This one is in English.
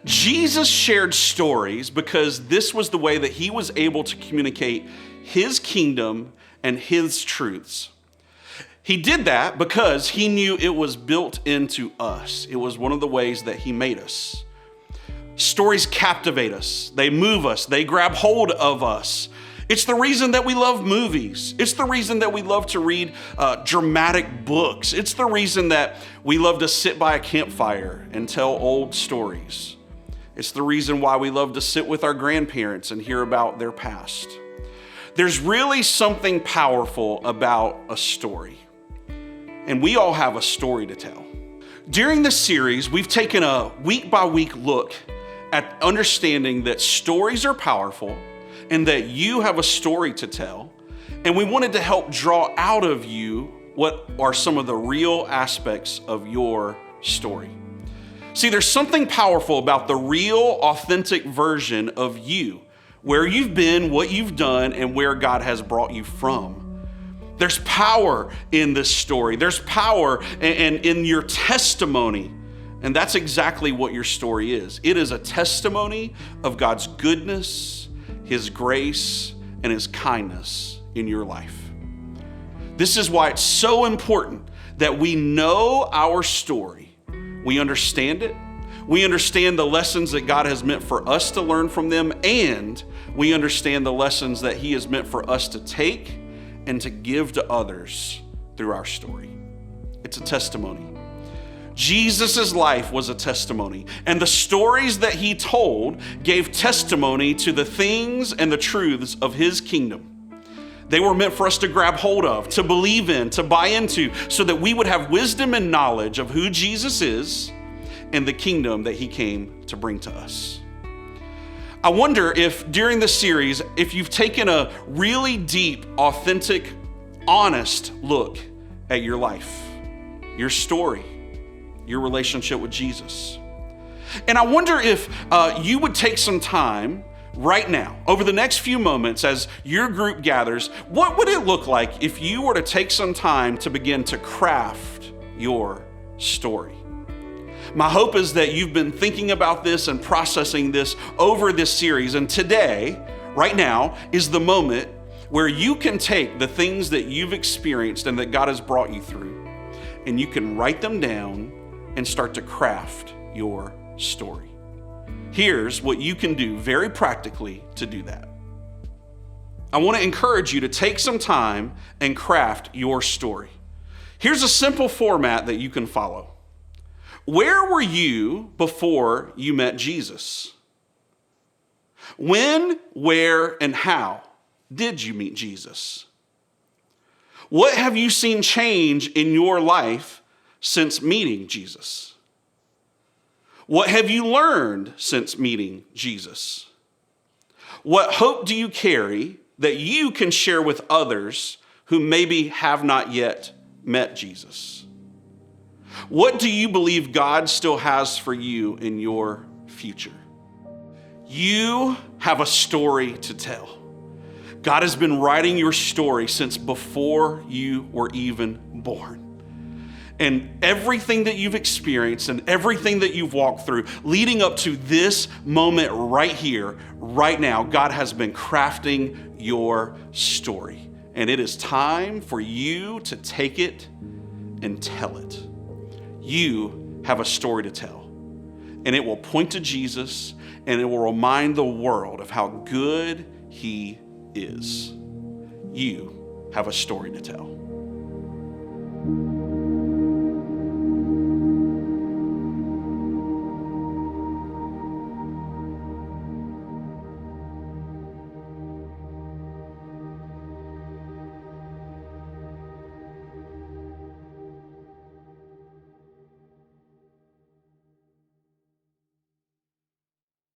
Jesus shared stories because this was the way that he was able to communicate his kingdom and his truths. He did that because he knew it was built into us. It was one of the ways that he made us. Stories captivate us. They move us. They grab hold of us. It's the reason that we love movies. It's the reason that we love to read dramatic books. It's the reason that we love to sit by a campfire and tell old stories. It's the reason why we love to sit with our grandparents and hear about their past. There's really something powerful about a story. And we all have a story to tell. During this series, we've taken a week-by-week look at understanding that stories are powerful and that you have a story to tell. And we wanted to help draw out of you what are some of the real aspects of your story. See, there's something powerful about the real, authentic version of you, where you've been, what you've done, and where God has brought you from. There's power in this story. There's power in your testimony. And that's exactly what your story is. It is a testimony of God's goodness, his grace, and his kindness in your life. This is why it's so important that we know our story. We understand it. We understand the lessons that God has meant for us to learn from them, and we understand the lessons that he has meant for us to take and to give to others through our story. It's a testimony. Jesus' life was a testimony, and the stories that he told gave testimony to the things and the truths of his kingdom. They were meant for us to grab hold of, to believe in, to buy into, so that we would have wisdom and knowledge of who Jesus is and the kingdom that he came to bring to us. I wonder if during this series, if you've taken a really deep, authentic, honest look at your life, your story, your relationship with Jesus. And I wonder if you would take some time right now, over the next few moments as your group gathers, what would it look like if you were to take some time to begin to craft your story? My hope is that you've been thinking about this and processing this over this series. And today, right now, is the moment where you can take the things that you've experienced and that God has brought you through, and you can write them down and start to craft your story. Here's what you can do very practically to do that. I want to encourage you to take some time and craft your story. Here's a simple format that you can follow. Where were you before you met Jesus? When, where, and how did you meet Jesus? What have you seen change in your life since meeting Jesus? What have you learned since meeting Jesus? What hope do you carry that you can share with others who maybe have not yet met Jesus? What do you believe God still has for you in your future? You have a story to tell. God has been writing your story since before you were even born. And everything that you've experienced and everything that you've walked through leading up to this moment right here, right now, God has been crafting your story. And it is time for you to take it and tell it. You have a story to tell. And it will point to Jesus, and it will remind the world of how good he is. You have a story to tell.